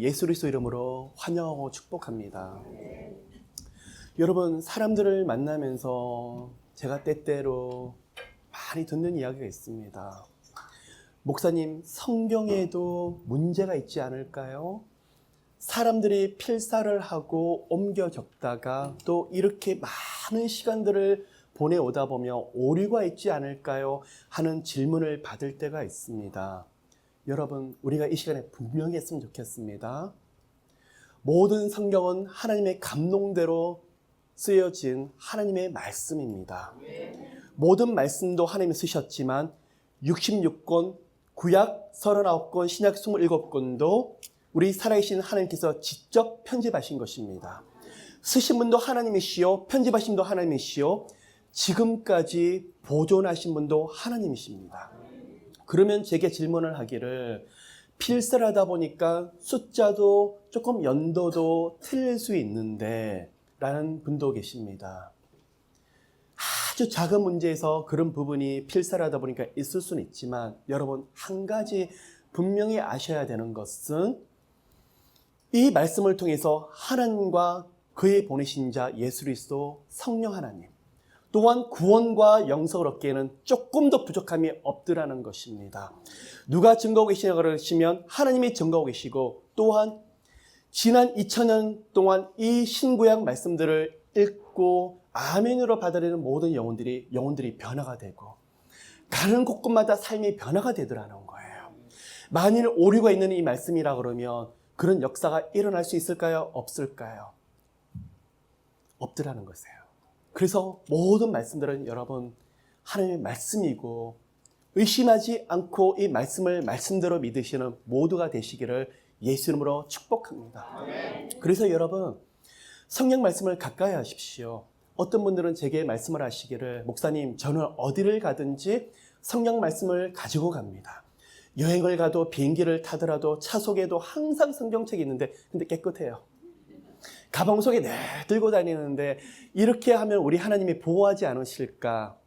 예수 그리스도 이름으로 환영하고 축복합니다. 여러분, 사람들을 만나면서 제가 때때로 많이 듣는 이야기가 있습니다. 목사님, 성경에도 문제가 있지 않을까요? 사람들이 필사를 하고 옮겨 적다가 또 이렇게 많은 시간들을 보내오다 보면 오류가 있지 않을까요? 하는 질문을 받을 때가 있습니다. 여러분, 우리가 이 시간에 분명히 했으면 좋겠습니다. 모든 성경은 하나님의 감동대로 쓰여진 하나님의 말씀입니다. 모든 말씀도 하나님이 쓰셨지만 66권, 구약 39권, 신약 27권도 우리 살아계신 하나님께서 직접 편집하신 것입니다. 쓰신 분도 하나님이시요, 편집하신 분도 하나님이시요, 지금까지 보존하신 분도 하나님이십니다. 그러면 제게 질문을 하기를, 필사를 하다 보니까 숫자도 조금 연도도 틀릴 수 있는데 라는 분도 계십니다. 아주 작은 문제에서 그런 부분이 필사를 하다 보니까 있을 수는 있지만, 여러분, 한 가지 분명히 아셔야 되는 것은 이 말씀을 통해서 하나님과 그의 보내신 자 예수 그리스도 성령 하나님, 또한 구원과 영생을 얻기에는 조금 더 부족함이 없더라는 것입니다. 누가 증거하고 계시냐고 그러시면 하나님이 증거하고 계시고, 또한 지난 2000년 동안 이 신구약 말씀들을 읽고 아멘으로 받아들이는 모든 영혼들이 변화가 되고 가는 곳곳마다 삶이 변화가 되더라는 거예요. 만일 오류가 있는 이 말씀이라 그러면 그런 역사가 일어날 수 있을까요? 없을까요? 없더라는 것이에요. 그래서 모든 말씀들은 여러분 하나님의 말씀이고, 의심하지 않고 이 말씀을 말씀대로 믿으시는 모두가 되시기를 예수 이름으로 축복합니다. 그래서 여러분, 성경 말씀을 가까이 하십시오. 어떤 분들은 제게 말씀을 하시기를, 목사님, 저는 어디를 가든지 성경 말씀을 가지고 갑니다. 여행을 가도 비행기를 타더라도 차 속에도 항상 성경책이 있는데 근데 깨끗해요. 가방 속에 늘 들고 다니는데 이렇게 하면 우리 하나님이 보호하지 않으실까?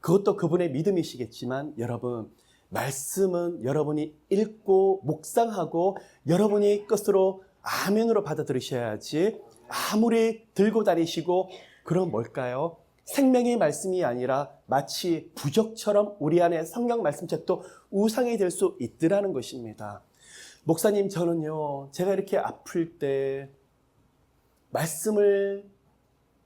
그것도 그분의 믿음이시겠지만, 여러분, 말씀은 여러분이 읽고 묵상하고 여러분이 것으로 아멘으로 받아들이셔야지, 아무리 들고 다니시고 그럼 뭘까요? 생명의 말씀이 아니라 마치 부적처럼 우리 안에 성경 말씀책도 우상이 될 수 있더라는 것입니다. 목사님, 저는요, 제가 이렇게 아플 때 말씀을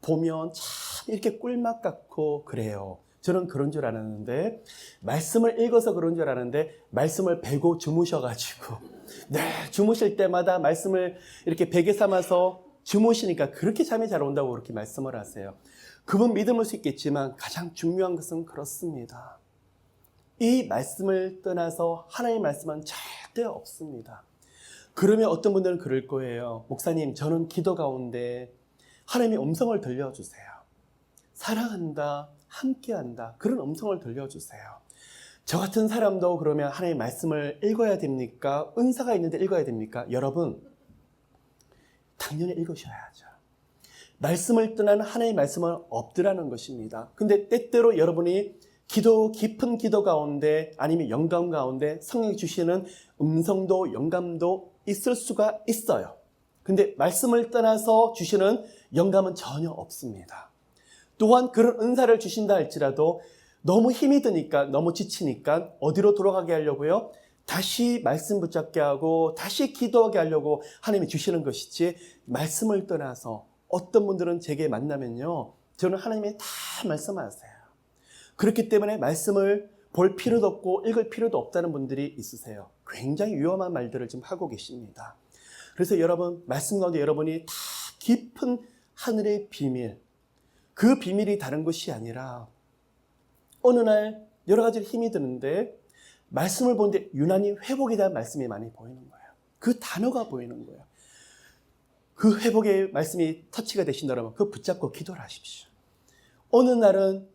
보면 참 이렇게 꿀맛 같고 그래요. 저는 그런 줄 알았는데, 말씀을 읽어서 그런 줄 알았는데, 말씀을 베고 주무셔가지고 주무실 때마다 말씀을 이렇게 베개 삼아서 주무시니까 그렇게 잠이 잘 온다고 그렇게 말씀을 하세요. 그분 믿음을 수 있겠지만 가장 중요한 것은 그렇습니다. 이 말씀을 떠나서 하나님의 말씀은 절대 없습니다. 그러면 어떤 분들은 그럴 거예요. 목사님, 저는 기도 가운데 하나님의 음성을 들려주세요. 사랑한다, 함께한다, 그런 음성을 들려주세요. 저 같은 사람도 그러면 하나님의 말씀을 읽어야 됩니까? 은사가 있는데 읽어야 됩니까? 여러분, 당연히 읽으셔야죠. 말씀을 떠난 하나님의 말씀은 없더라는 것입니다. 근데 때때로 여러분이 깊은 기도 가운데 아니면 영감 가운데 성령이 주시는 음성도 영감도 있을 수가 있어요. 근데 말씀을 떠나서 주시는 영감은 전혀 없습니다. 또한 그런 은사를 주신다 할지라도 너무 힘이 드니까, 너무 지치니까 어디로 돌아가게 하려고요? 다시 말씀 붙잡게 하고 다시 기도하게 하려고 하나님이 주시는 것이지, 말씀을 떠나서 어떤 분들은 제게 만나면요, 저는 하나님이 다 말씀하세요. 그렇기 때문에 말씀을 볼 필요도 없고 읽을 필요도 없다는 분들이 있으세요. 굉장히 위험한 말들을 지금 하고 계십니다. 그래서 여러분, 말씀 가운데 여러분이 다 깊은 하늘의 비밀, 그 비밀이 다른 것이 아니라 어느 날 여러 가지 힘이 드는데 말씀을 보는데 유난히 회복에 대한 말씀이 많이 보이는 거예요. 그 단어가 보이는 거예요. 그 회복의 말씀이 터치가 되신다면 그거 붙잡고 기도를 하십시오. 어느 날은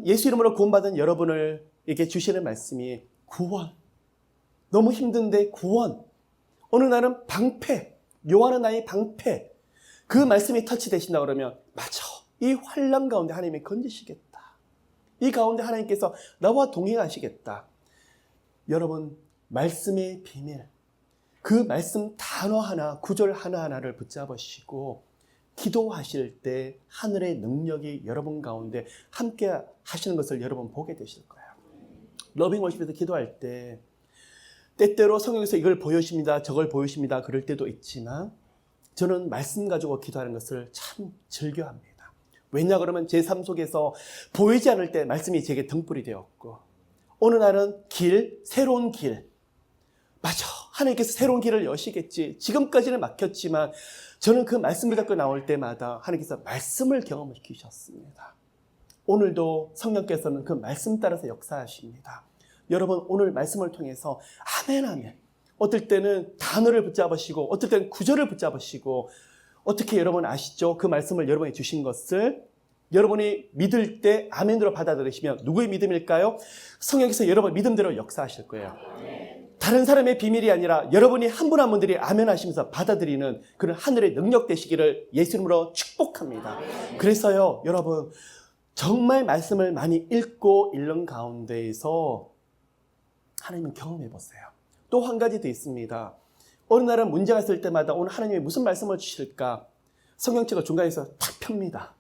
예수 이름으로 구원받은 여러분을 이렇게 주시는 말씀이 구원. 너무 힘든데 구원. 어느 날은 방패. 요한은 나의 방패. 그 말씀이 터치되신다 그러면, 맞아, 이 환난 가운데 하나님이 건지시겠다. 이 가운데 하나님께서 나와 동행하시겠다. 여러분, 말씀의 비밀, 그 말씀 단어 하나, 구절 하나하나를 붙잡으시고 기도하실 때 하늘의 능력이 여러분 가운데 함께 하시는 것을 여러분 보게 되실 거예요. 러빙 워십에서 기도할 때 때때로 성경에서 이걸 보여주십니다, 저걸 보여주십니다 그럴 때도 있지만 저는 말씀 가지고 기도하는 것을 참 즐겨합니다. 왜냐 그러면 제 삶 속에서 보이지 않을 때 말씀이 제게 등불이 되었고 어느 날은 새로운 길 맞아, 하나님께서 새로운 길을 여시겠지. 지금까지는 막혔지만 저는 그 말씀을 갖고 나올 때마다 하나님께서 말씀을 경험시키셨습니다. 오늘도 성령께서는 그 말씀 따라서 역사하십니다. 여러분 오늘 말씀을 통해서 아멘 아멘. 어떨 때는 단어를 붙잡으시고 어떨 때는 구절을 붙잡으시고 어떻게 여러분 아시죠? 그 말씀을 여러분이 주신 것을 여러분이 믿을 때 아멘으로 받아들이시면 누구의 믿음일까요? 성령께서 여러분 믿음대로 역사하실 거예요. 다른 사람의 비밀이 아니라 여러분이 한 분 한 분들이 아멘 하시면서 받아들이는 그런 하늘의 능력 되시기를 예수 이름으로 축복합니다. 그래서요 여러분 정말 말씀을 많이 읽고 읽는 가운데에서 하나님을 경험해 보세요. 또 한 가지 더 있습니다. 어느 날은 문제가 있을 때마다 오늘 하나님이 무슨 말씀을 주실까? 성경책을 중간에서 탁 펴니다.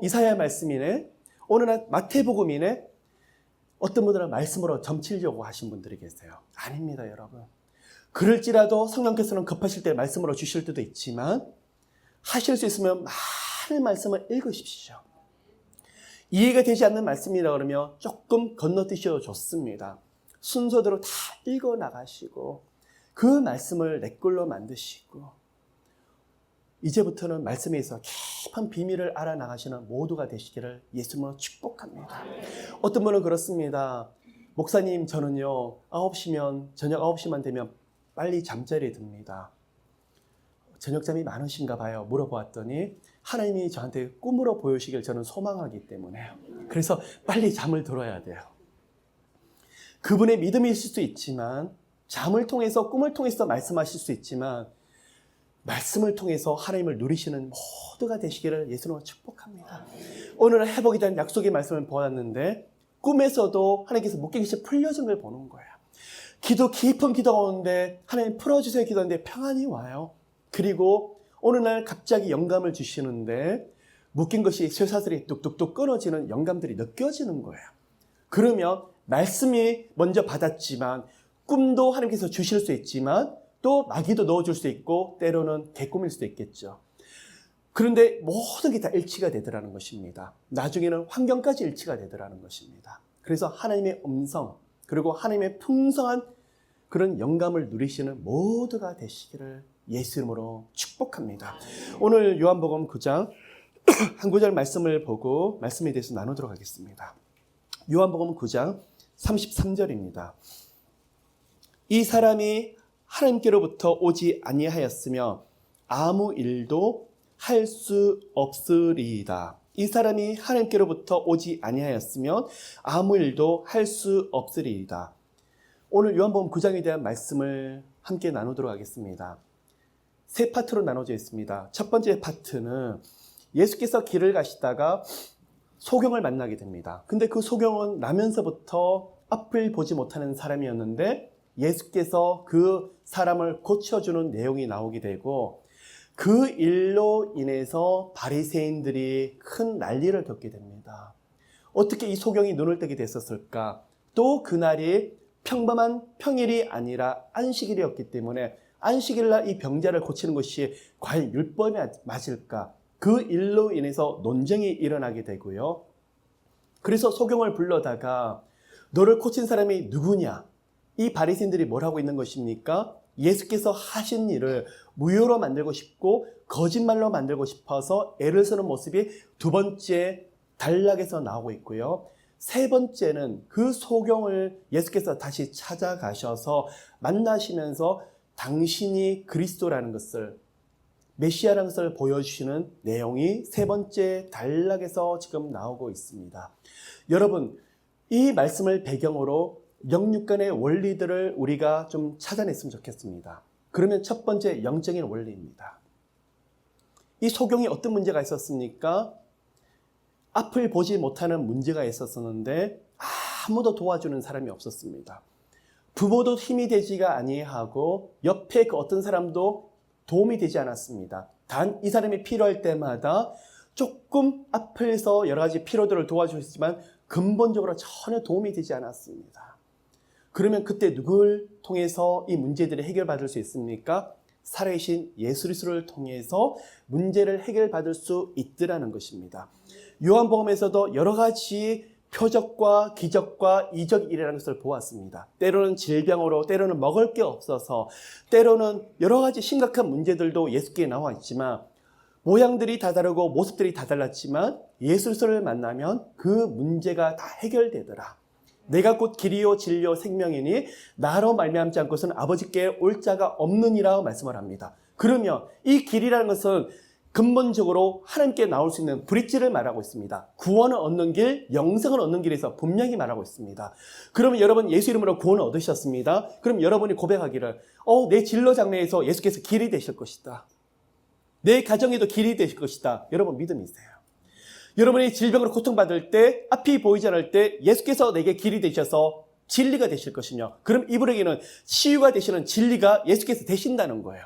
이사야 말씀이네. 어느 날 마태복음이네. 어떤 분들은 말씀으로 점치려고 하신 분들이 계세요. 아닙니다, 여러분. 그럴지라도 성령께서는 급하실 때 말씀으로 주실 때도 있지만 하실 수 있으면 많은 말씀을 읽으십시오. 이해가 되지 않는 말씀이라 그러면 조금 건너뛰셔도 좋습니다. 순서대로 다 읽어 나가시고 그 말씀을 내 걸로 만드시고 이제부터는 말씀에서 깊은 비밀을 알아나가시는 모두가 되시기를 예수님으로 축복합니다. 어떤 분은 그렇습니다. 목사님 저는요 9시면 저녁 9시만 되면 빨리 잠자리에 듭니다. 저녁잠이 많으신가 봐요. 물어보았더니 하나님이 저한테 꿈으로 보여주시길 저는 소망하기 때문에요. 그래서 빨리 잠을 들어야 돼요. 그분의 믿음이 있을 수 있지만 잠을 통해서 꿈을 통해서 말씀하실 수 있지만 말씀을 통해서 하나님을 누리시는 모두가 되시기를 예수님으로 축복합니다. 오늘은 회복에 대한 약속의 말씀을 보았는데 꿈에서도 하나님께서 목격이시 풀려진 걸 보는 거예요. 깊은 기도 가운데 하나님 풀어주세요 기도하는데 평안이 와요. 그리고 어느 날 갑자기 영감을 주시는데 묶인 것이 쇠사슬이 뚝뚝뚝 끊어지는 영감들이 느껴지는 거예요. 그러면 말씀이 먼저 받았지만 꿈도 하나님께서 주실 수 있지만 또 마귀도 넣어줄 수 있고 때로는 개꿈일 수도 있겠죠. 그런데 모든 게 다 일치가 되더라는 것입니다. 나중에는 환경까지 일치가 되더라는 것입니다. 그래서 하나님의 음성 그리고 하나님의 풍성한 그런 영감을 누리시는 모두가 되시기를 예수 이름으로 축복합니다. 오늘 요한복음 9장 한 구절 말씀을 보고 말씀에 대해서 나누도록 하겠습니다. 요한복음 9장 33절입니다. 이 사람이 하나님께로부터 오지 아니하였으며 아무 일도 할 수 없으리이다. 이 사람이 하나님께로부터 오지 아니하였으면 아무 일도 할 수 없으리이다. 오늘 요한복음 9장에 대한 말씀을 함께 나누도록 하겠습니다. 세 파트로 나눠져 있습니다. 첫 번째 파트는 예수께서 길을 가시다가 소경을 만나게 됩니다. 근데 그 소경은 나면서부터 앞을 보지 못하는 사람이었는데 예수께서 그 사람을 고쳐주는 내용이 나오게 되고 그 일로 인해서 바리새인들이 큰 난리를 겪게 됩니다. 어떻게 이 소경이 눈을 뜨게 됐었을까? 또 그날이 평범한 평일이 아니라 안식일이었기 때문에 안식일날 이 병자를 고치는 것이 과연 율법이 맞을까? 그 일로 인해서 논쟁이 일어나게 되고요. 그래서 소경을 불러다가 너를 고친 사람이 누구냐? 이 바리새인들이 뭘 하고 있는 것입니까? 예수께서 하신 일을 무효로 만들고 싶고 거짓말로 만들고 싶어서 애를 쓰는 모습이 두 번째 단락에서 나오고 있고요. 세 번째는 그 소경을 예수께서 다시 찾아가셔서 만나시면서 당신이 그리스도라는 것을 메시아라는 것을 보여주시는 내용이 세 번째 단락에서 지금 나오고 있습니다. 여러분, 이 말씀을 배경으로 영육간의 원리들을 우리가 좀 찾아냈으면 좋겠습니다. 그러면 첫 번째 영적인 원리입니다. 이 소경이 어떤 문제가 있었습니까? 앞을 보지 못하는 문제가 있었었는데 아무도 도와주는 사람이 없었습니다. 부모도 힘이 되지가 아니하고 옆에 그 어떤 사람도 도움이 되지 않았습니다. 단 이 사람이 필요할 때마다 조금 앞에서 여러 가지 필요들을 도와주셨지만 근본적으로 전혀 도움이 되지 않았습니다. 그러면 그때 누굴 통해서 이 문제들을 해결받을 수 있습니까? 살아계신 예수 그리스도를 통해서 문제를 해결받을 수 있더라는 것입니다. 요한복음에서도 여러 가지 표적과 기적과 이적이라는 것을 보았습니다. 때로는 질병으로, 때로는 먹을 게 없어서, 때로는 여러 가지 심각한 문제들도 예수께 나와 있지만 모양들이 다 다르고 모습들이 다 달랐지만 예수 그리스도를 만나면 그 문제가 다 해결되더라. 내가 곧 길이요 진리요 생명이니 나로 말미암지 않고서는 아버지께 올 자가 없느니라 말씀을 합니다. 그러면 이 길이라는 것은 근본적으로 하나님께 나올 수 있는 브릿지를 말하고 있습니다. 구원을 얻는 길, 영생을 얻는 길에서 분명히 말하고 있습니다. 그러면 여러분 예수 이름으로 구원을 얻으셨습니다. 그럼 여러분이 고백하기를 내 진로 장래에서 예수께서 길이 되실 것이다. 내 가정에도 길이 되실 것이다. 여러분 믿음이 있어요. 여러분이 질병으로 고통받을 때, 앞이 보이지 않을 때 예수께서 내게 길이 되셔서 진리가 되실 것이며, 그럼 이분에게는 치유가 되시는 진리가 예수께서 되신다는 거예요.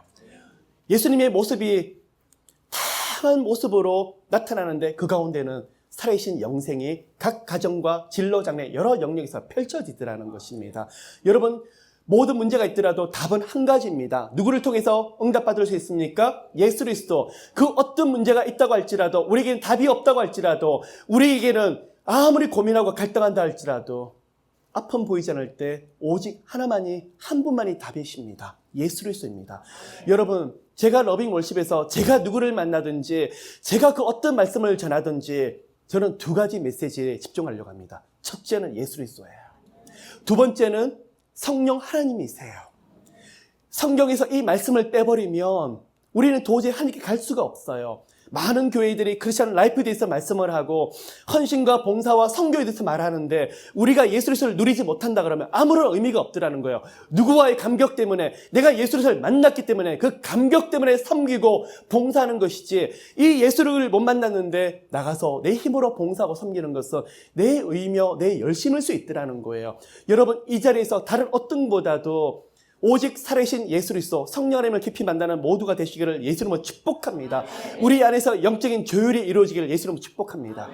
예수님의 모습이 다양한 모습으로 나타나는데 그 가운데는 살아계신 영생이 각 가정과 진로 장래 여러 영역에서 펼쳐지더라는 것입니다. 여러분 모든 문제가 있더라도 답은 한 가지입니다. 누구를 통해서 응답받을 수 있습니까? 예수 그리스도. 그 어떤 문제가 있다고 할지라도, 우리에게는 답이 없다고 할지라도, 우리에게는 아무리 고민하고 갈등한다 할지라도 아픔 보이지 않을 때 오직 하나만이, 한 분만이 답이십니다. 예수 그리스도입니다. 여러분 제가 러빙 월십에서 제가 누구를 만나든지 제가 그 어떤 말씀을 전하든지 저는 두 가지 메시지에 집중하려고 합니다. 첫째는 예수 그리스도예요. 두 번째는 성령 하나님이세요. 성경에서 이 말씀을 빼버리면 우리는 도저히 하나님께 갈 수가 없어요. 많은 교회들이 크리스천 라이프에 대해서 말씀을 하고 헌신과 봉사와 선교에 대해서 말하는데 우리가 예수 그리스도를 누리지 못한다 그러면 아무런 의미가 없더라는 거예요. 누구와의 감격 때문에, 내가 예수 그리스도를 만났기 때문에 그 감격 때문에 섬기고 봉사하는 것이지, 이 예수를 못 만났는데 나가서 내 힘으로 봉사하고 섬기는 것은 내 의며 내 열심일 수 있더라는 거예요. 여러분 이 자리에서 다른 어떤 보다도 오직 살아계신 예수 그리스도, 성령 하나님을 깊이 만나는 모두가 되시기를 예수 이름으로 축복합니다. 우리 안에서 영적인 조율이 이루어지기를 예수 이름으로 축복합니다.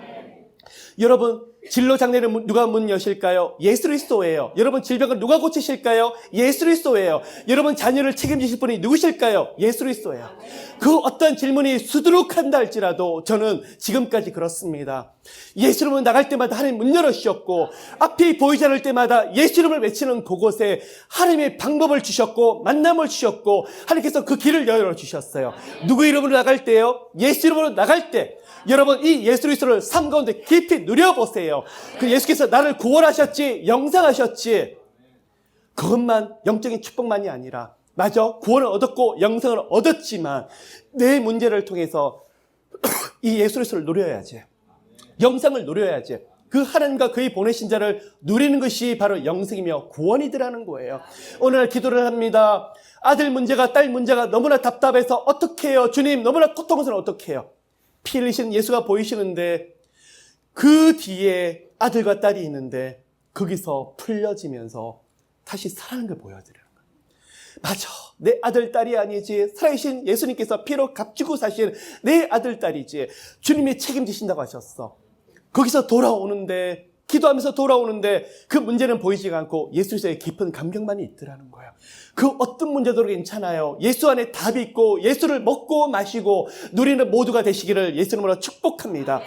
여러분 진로 장래는 누가 문 여실까요? 예수 그리스도예요. 여러분 질병을 누가 고치실까요? 예수 그리스도예요. 여러분 자녀를 책임지실 분이 누구실까요? 예수 그리스도예요. 그 어떤 질문이 수두룩한다 할지라도 저는 지금까지 그렇습니다. 예수 이름으로 나갈 때마다 하나님 문 열어주셨고, 앞이 보이지 않을 때마다 예수 이름을 외치는 그곳에 하나님의 방법을 주셨고 만남을 주셨고 하나님께서 그 길을 열어주셨어요. 누구 이름으로 나갈 때요? 예수 이름으로 나갈 때 여러분 이 예수 그리스도를 삶 가운데 깊이 누려보세요. 그 예수께서 나를 구원하셨지, 영생하셨지, 그것만 영적인 축복만이 아니라, 맞아 구원을 얻었고 영생을 얻었지만 내 문제를 통해서 이 예수 그리스도를 누려야지, 영생을 누려야지, 그 하나님과 그의 보내신 자를 누리는 것이 바로 영생이며 구원이더라는 거예요. 오늘 기도를 합니다. 아들 문제가, 딸 문제가 너무나 답답해서 어떻게 해요? 주님 너무나 고통스러워 어떻게 해요? 피 흘리신 예수가 보이시는데 그 뒤에 아들과 딸이 있는데 거기서 풀려지면서 다시 사랑하는 걸 보여드리는 거예요. 맞아, 내 아들 딸이 아니지, 살아계신 예수님께서 피로 값주고 사신 내 아들 딸이지, 주님이 책임지신다고 하셨어. 거기서 돌아오는데, 기도하면서 돌아오는데 그 문제는 보이지가 않고 예수 그리스도의 깊은 감격만이 있더라는 거예요. 그 어떤 문제도 괜찮아요. 예수 안에 답이 있고 예수를 먹고 마시고 누리는 모두가 되시기를 예수 이름으로 축복합니다.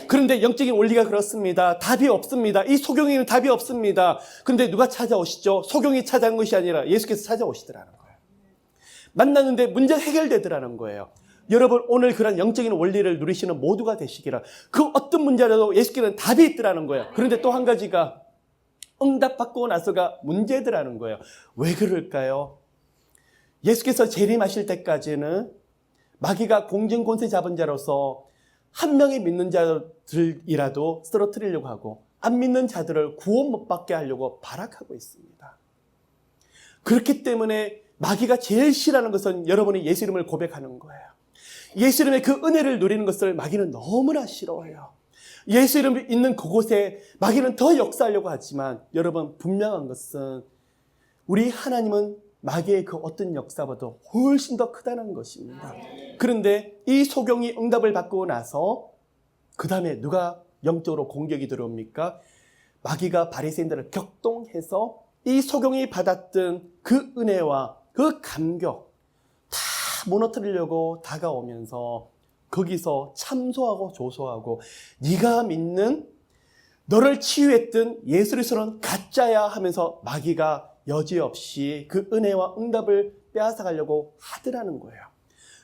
그런데 영적인 원리가 그렇습니다. 답이 없습니다. 이 소경이는 답이 없습니다. 그런데 누가 찾아오시죠? 소경이 찾아온 것이 아니라 예수께서 찾아오시더라는 거예요. 만났는데 문제가 해결되더라는 거예요. 여러분 오늘 그런 영적인 원리를 누리시는 모두가 되시기를, 그 어떤 문제라도 예수께는 답이 있더라는 거예요. 그런데 또 한 가지가 응답받고 나서가 문제더라는 거예요. 왜 그럴까요? 예수께서 재림하실 때까지는 마귀가 공중 권세 잡은 자로서 한 명이 믿는 자들이라도 쓰러뜨리려고 하고 안 믿는 자들을 구원 못 받게 하려고 발악하고 있습니다. 그렇기 때문에 마귀가 제일 싫어하는 것은 여러분이 예수 이름을 고백하는 거예요. 예수 이름의 그 은혜를 누리는 것을 마귀는 너무나 싫어해요. 예수 이름이 있는 그곳에 마귀는 더 역사하려고 하지만 여러분 분명한 것은 우리 하나님은 마귀의 그 어떤 역사보다 훨씬 더 크다는 것입니다. 그런데 이 소경이 응답을 받고 나서 그 다음에 누가 영적으로 공격이 들어옵니까? 마귀가 바리새인들을 격동해서 이 소경이 받았던 그 은혜와 그 감격 다 무너뜨리려고 다가오면서 거기서 참소하고 조소하고 네가 믿는 너를 치유했던 예수 그리스도는 가짜야 하면서 마귀가 여지없이 그 은혜와 응답을 빼앗아가려고 하더라는 거예요.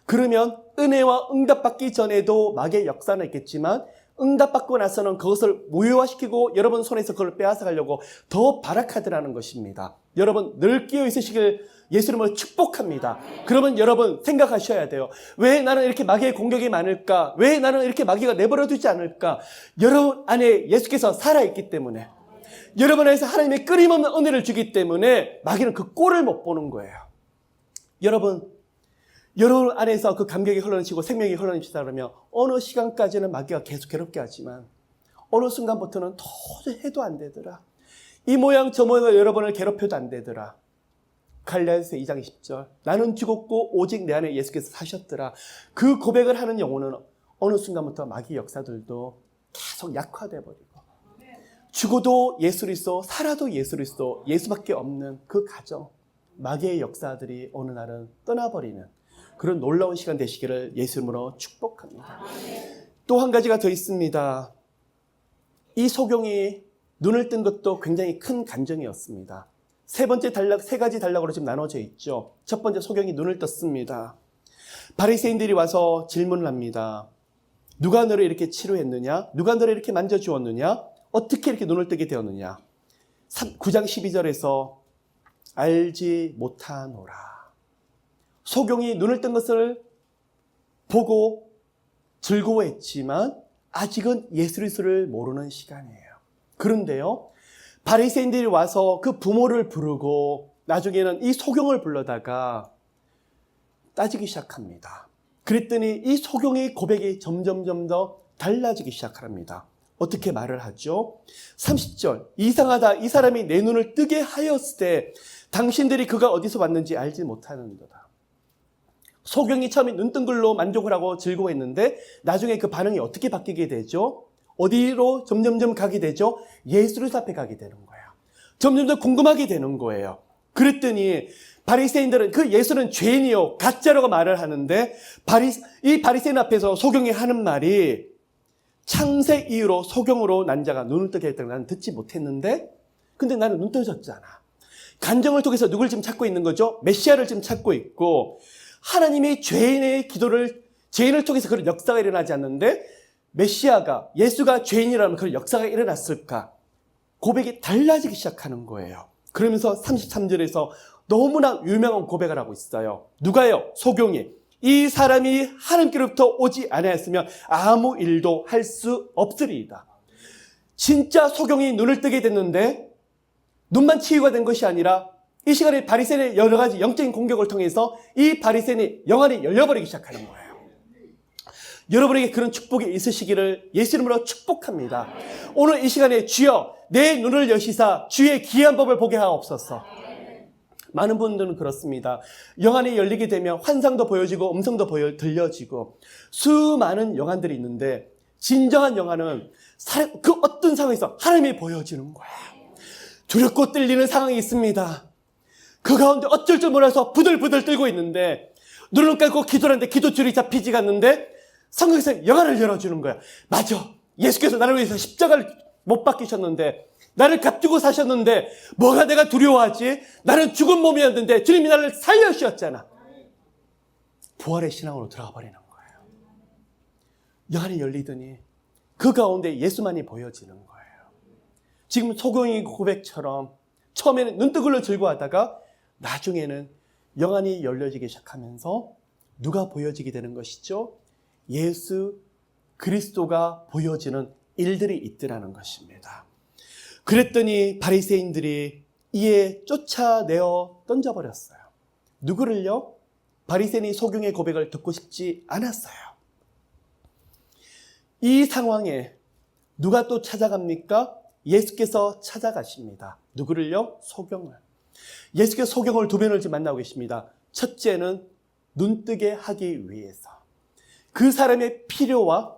그러면 은혜와 응답받기 전에도 마귀의 역사는 있겠지만 응답받고 나서는 그것을 무효화시키고 여러분 손에서 그걸 빼앗아가려고 더 발악하더라는 것입니다. 여러분 늘 끼어 있으시길 예수 이름으로 축복합니다. 그러면 여러분 생각하셔야 돼요. 왜 나는 이렇게 마귀의 공격이 많을까? 왜 나는 이렇게 마귀가 내버려두지 않을까? 여러분 안에 예수께서 살아있기 때문에, 여러분 안에서 하나님의 끊임없는 은혜를 주기 때문에 마귀는 그 꼴을 못 보는 거예요. 여러분 안에서 그 감격이 흘러넘치고 생명이 흘러넘치다 그러면 어느 시간까지는 마귀가 계속 괴롭게 하지만 어느 순간부터는 도저히 해도 안 되더라. 이 모양 저 모양으로 여러분을 괴롭혀도 안 되더라. 갈라디아서 2장 10절 나는 죽었고 오직 내 안에 예수께서 사셨더라. 그 고백을 하는 영혼은 어느 순간부터 마귀 역사들도 계속 약화돼 버리고 죽어도 예수 그리스도, 살아도 예수 그리스도, 예수밖에 없는 그 가정, 마귀의 역사들이 어느 날은 떠나버리는 그런 놀라운 시간 되시기를 예수 이름으로 축복합니다. 또 한 가지가 더 있습니다. 이 소경이 눈을 뜬 것도 굉장히 큰 간증이었습니다. 세 가지 단락으로 지금 나눠져 있죠. 첫 번째, 소경이 눈을 떴습니다. 바리새인들이 와서 질문을 합니다. 누가 너를 이렇게 치료했느냐? 누가 너를 이렇게 만져주었느냐? 어떻게 이렇게 눈을 뜨게 되었느냐? 9장 12절에서 알지 못하노라. 소경이 눈을 뜬 것을 보고 즐거워했지만 아직은 예수 그리스도를 모르는 시간이에요. 그런데요, 바리새인들이 와서 그 부모를 부르고 나중에는 이 소경을 불러다가 따지기 시작합니다. 그랬더니 이 소경의 고백이 점점 더 달라지기 시작합니다. 어떻게 말을 하죠? 30절, 이상하다. 이 사람이 내 눈을 뜨게 하였을 때 당신들이 그가 어디서 왔는지 알지 못하는도다. 소경이 처음에 눈뜬 걸로 만족을 하고 즐거워했는데 나중에 그 반응이 어떻게 바뀌게 되죠? 어디로 점점 가게 되죠? 예수 그리스도 앞에 가게 되는 거예요. 점점 더 궁금하게 되는 거예요. 그랬더니 바리새인들은 그 예수는 죄인이요 가짜라고 말을 하는데 이 바리새인 앞에서 소경이 하는 말이 창세 이후로 소경으로 난 자가 눈을 뜨게 했다는 나는 듣지 못했는데 근데 나는 눈 떠졌잖아. 간정을 통해서 누굴 지금 찾고 있는 거죠? 메시아를 지금 찾고 있고 하나님이 죄인의 기도를 죄인을 통해서 그런 역사가 일어나지 않는데 메시아가 예수가 죄인이라면 그런 역사가 일어났을까? 고백이 달라지기 시작하는 거예요. 그러면서 33절에서 너무나 유명한 고백을 하고 있어요. 누가요? 소경이. 이 사람이 하나님께로부터 오지 아니하였으면 아무 일도 할 수 없으리이다. 진짜 소경이 눈을 뜨게 됐는데 눈만 치유가 된 것이 아니라 이 시간에 바리새인의 여러 가지 영적인 공격을 통해서 이 바리새인의 영안이 열려버리기 시작하는 거예요. 여러분에게 그런 축복이 있으시기를 예수 이름으로 축복합니다. 오늘 이 시간에 주여 내 눈을 여시사 주의 기이한 법을 보게 하옵소서. 많은 분들은 그렇습니다. 영안이 열리게 되면 환상도 보여지고 음성도 들려지고 수많은 영안들이 있는데 진정한 영안은 그 어떤 상황에서 하나님이 보여지는 거예요. 두렵고 떨리는 상황이 있습니다. 그 가운데 어쩔 줄 몰라서 부들부들 떨고 있는데 눈을 감고 기도를 하는데 기도줄이 잡히지가 않는데 성경에서 영안을 열어주는 거야. 맞아. 예수께서 나를 위해서 십자가를 못 박히셨는데 나를 값주고 사셨는데 뭐가 내가 두려워하지? 나는 죽은 몸이었는데 주님이 나를 살려주셨잖아. 부활의 신앙으로 들어가 버리는 거예요. 영안이 열리더니 그 가운데 예수만이 보여지는 거예요. 지금 소경의 고백처럼 처음에는 눈뜨글로 즐거워하다가 나중에는 영안이 열려지기 시작하면서 누가 보여지게 되는 것이죠? 예수 그리스도가 보여지는 일들이 있더라는 것입니다. 그랬더니 바리새인들이 이에 쫓아내어 던져버렸어요. 누구를요? 바리새인이 소경의 고백을 듣고 싶지 않았어요. 이 상황에 누가 또 찾아갑니까? 예수께서 찾아가십니다. 누구를요? 소경을. 예수께서 소경을 두 번을 지금 만나고 계십니다. 첫째는 눈뜨게 하기 위해서 그 사람의 필요와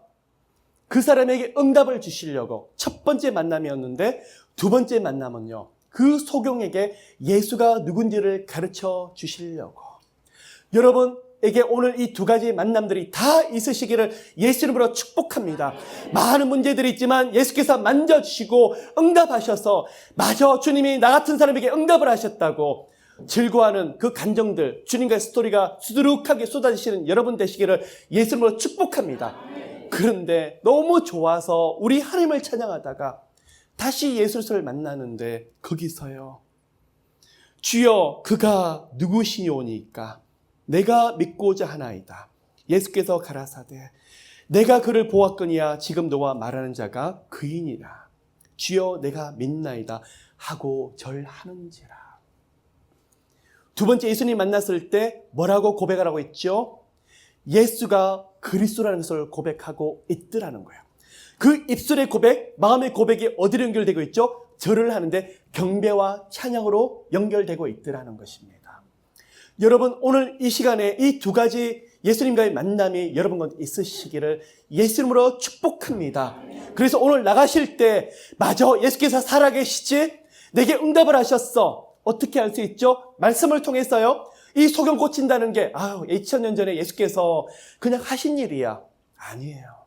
그 사람에게 응답을 주시려고 첫 번째 만남이었는데, 두 번째 만남은요, 그 소경에게 예수가 누군지를 가르쳐 주시려고. 여러분에게 오늘 이 두 가지 만남들이 다 있으시기를 예수 이름으로 축복합니다. 많은 문제들이 있지만 예수께서 만져주시고 응답하셔서, 맞아, 주님이 나 같은 사람에게 응답을 하셨다고 즐거워하는 그 감정들, 주님과의 스토리가 수두룩하게 쏟아지시는 여러분 되시기를 예수 이름으로 축복합니다. 그런데 너무 좋아서 우리 하나님을 찬양하다가 다시 예수를 만나는데, 거기서요, 주여 그가 누구시오니까 내가 믿고자 하나이다. 예수께서 가라사대 내가 그를 보았거니와 지금 너와 말하는 자가 그이니라. 주여 내가 믿나이다 하고 절하는지라. 두 번째 예수님 만났을 때 뭐라고 고백하라고 했죠? 예수가 그리스도라는 것을 고백하고 있더라는 거예요. 그 입술의 고백, 마음의 고백이 어디로 연결되고 있죠? 절을 하는데 경배와 찬양으로 연결되고 있더라는 것입니다. 여러분, 오늘 이 시간에 이 두 가지 예수님과의 만남이 여러분과 있으시기를 예수 이름으로 축복합니다. 그래서 오늘 나가실 때, 맞아, 예수께서 살아계시지? 내게 응답을 하셨어. 어떻게 알 수 있죠? 말씀을 통해서요. 이 소경 고친다는 게 2000년 전에 예수께서 그냥 하신 일이야. 아니에요.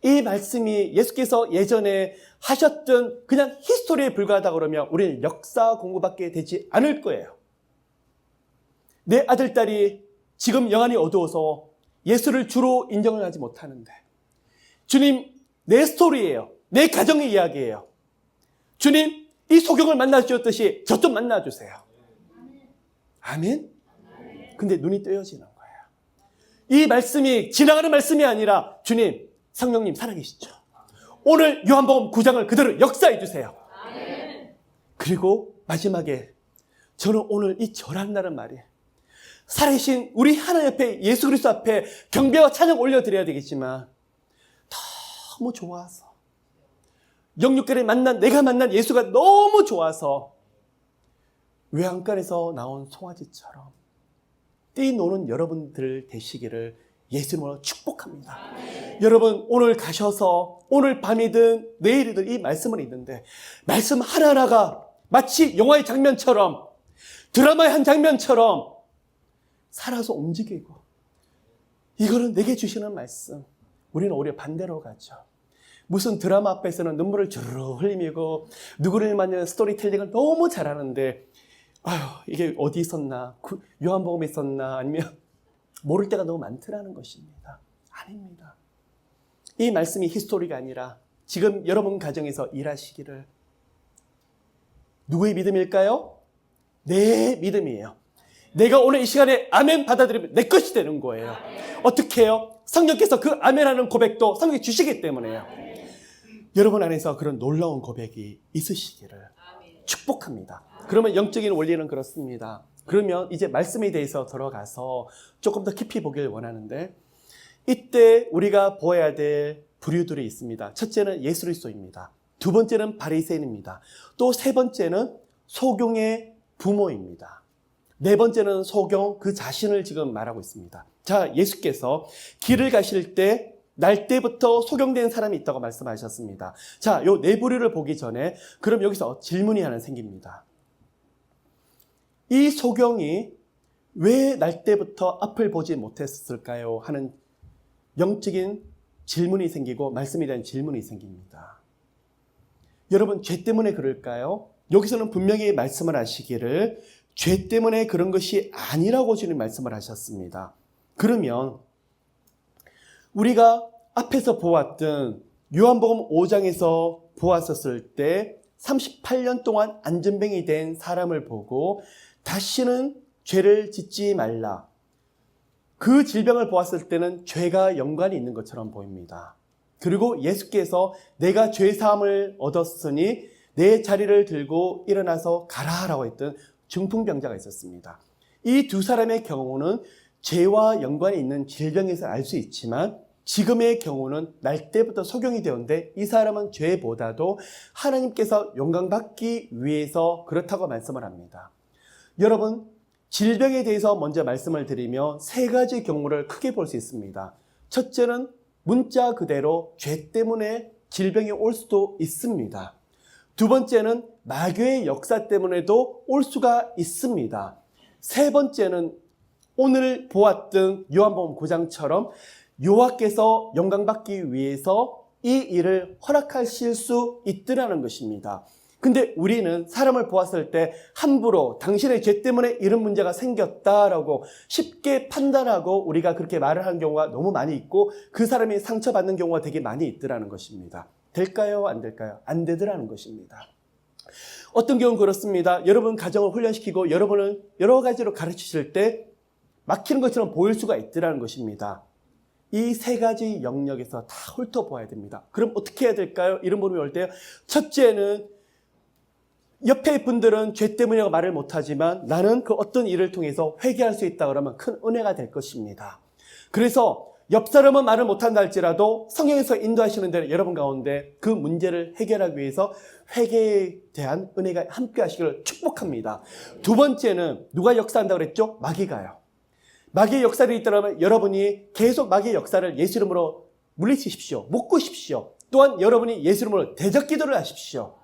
이 말씀이 예수께서 예전에 하셨던 그냥 히스토리에 불과하다 그러면 우리는 역사 공부밖에 되지 않을 거예요. 내 아들, 딸이 지금 영안이 어두워서 예수를 주로 인정을 하지 못하는데, 주님, 내 스토리예요. 내 가정의 이야기예요. 주님, 이 소경을 만나주셨듯이 저 좀 만나주세요. 아멘? 근데 눈이 뜨여지는 거예요. 이 말씀이 지나가는 말씀이 아니라, 주님, 성령님 살아계시죠? 오늘 요한복음 9장을 그대로 역사해 주세요. 그리고 마지막에 저는 오늘 이 절한다는 말이, 살아계신 우리 하나님 앞에, 예수 그리스도 앞에 경배와 찬양 올려드려야 되겠지만, 너무 좋아서, 영육간에 내가 만난 예수가 너무 좋아서 외양간에서 나온 송아지처럼 뛰노는 여러분들 되시기를 예수님으로 축복합니다. 여러분, 오늘 가셔서 오늘 밤이든 내일이든 이 말씀을 읽는데, 말씀 하나하나가 마치 영화의 장면처럼, 드라마의 한 장면처럼 살아서 움직이고, 이거는 내게 주시는 말씀. 우리는 오히려 반대로 가죠. 무슨 드라마 앞에서는 눈물을 주르르 흘리고 누구를 만나는 스토리텔링을 너무 잘하는데, 이게 어디 있었나, 요한복음에 있었나, 아니면 모를 때가 너무 많더라는 것입니다. 아닙니다. 이 말씀이 히스토리가 아니라 지금 여러분 가정에서 일하시기를. 누구의 믿음일까요? 내 믿음이에요. 내가 오늘 이 시간에 아멘 받아들이면 내 것이 되는 거예요. 어떻게 해요? 성령께서 그 아멘하는 고백도 성령이 주시기 때문에요. 여러분 안에서 그런 놀라운 고백이 있으시기를 축복합니다. 그러면 영적인 원리는 그렇습니다. 그러면 이제 말씀에 대해서 들어가서 조금 더 깊이 보길 원하는데, 이때 우리가 보아야 될 부류들이 있습니다. 첫째는 예수 그리스도입니다. 두 번째는 바리새인입니다. 또 세 번째는 소경의 부모입니다. 네 번째는 소경 그 자신을 지금 말하고 있습니다. 자, 예수께서 길을 가실 때 날 때부터 소경된 사람이 있다고 말씀하셨습니다. 자, 요 네 부류를 보기 전에 그럼 여기서 질문이 하나 생깁니다. 이 소경이 왜 날 때부터 앞을 보지 못했을까요? 하는 영적인 질문이 생기고 말씀에 대한 질문이 생깁니다. 여러분, 죄 때문에 그럴까요? 여기서는 분명히 말씀을 하시기를 죄 때문에 그런 것이 아니라고 주님 말씀을 하셨습니다. 그러면 우리가 앞에서 보았던 요한복음 5장에서 보았었을 때 38년 동안 안전뱅이 된 사람을 보고 다시는 죄를 짓지 말라. 그 질병을 보았을 때는 죄가 연관이 있는 것처럼 보입니다. 그리고 예수께서 내가 죄사함을 얻었으니 내 자리를 들고 일어나서 가라라고 했던 중풍병자가 있었습니다. 이 두 사람의 경우는 죄와 연관이 있는 질병에서 알 수 있지만 지금의 경우는 날 때부터 소경이 되었는데 이 사람은 죄보다도 하나님께서 영광받기 위해서 그렇다고 말씀을 합니다. 여러분, 질병에 대해서 먼저 말씀을 드리면 세 가지 경우를 크게 볼 수 있습니다. 첫째는 문자 그대로 죄 때문에 질병이 올 수도 있습니다. 두 번째는 마귀의 역사 때문에도 올 수가 있습니다. 세 번째는 오늘 보았던 요한복음 9장처럼 여호와께서 영광받기 위해서 이 일을 허락하실 수 있더라는 것입니다. 근데 우리는 사람을 보았을 때 함부로 당신의 죄 때문에 이런 문제가 생겼다라고 쉽게 판단하고 우리가 그렇게 말을 하는 경우가 너무 많이 있고 그 사람이 상처받는 경우가 되게 많이 있더라는 것입니다. 될까요? 안 될까요? 안 되더라는 것입니다. 어떤 경우는 그렇습니다. 여러분 가정을 훈련시키고 여러분을 여러 가지로 가르치실 때 막히는 것처럼 보일 수가 있더라는 것입니다. 이 세 가지 영역에서 다 훑어보아야 됩니다. 그럼 어떻게 해야 될까요? 이런 부분이 올 때요. 첫째는 옆에 분들은 죄 때문이라고 말을 못하지만 나는 그 어떤 일을 통해서 회개할 수 있다 그러면 큰 은혜가 될 것입니다. 그래서 옆 사람은 말을 못한다 할지라도 성령에서 인도하시는 대로 여러분 가운데 그 문제를 해결하기 위해서 회개에 대한 은혜가 함께 하시기를 축복합니다. 두 번째는 누가 역사한다고 그랬죠? 마귀가요. 마귀의 역사를 있더라면 여러분이 계속 마귀의 역사를 예수 이름으로 물리치십시오. 묶으십시오. 또한 여러분이 예수 이름으로 대적 기도를 하십시오.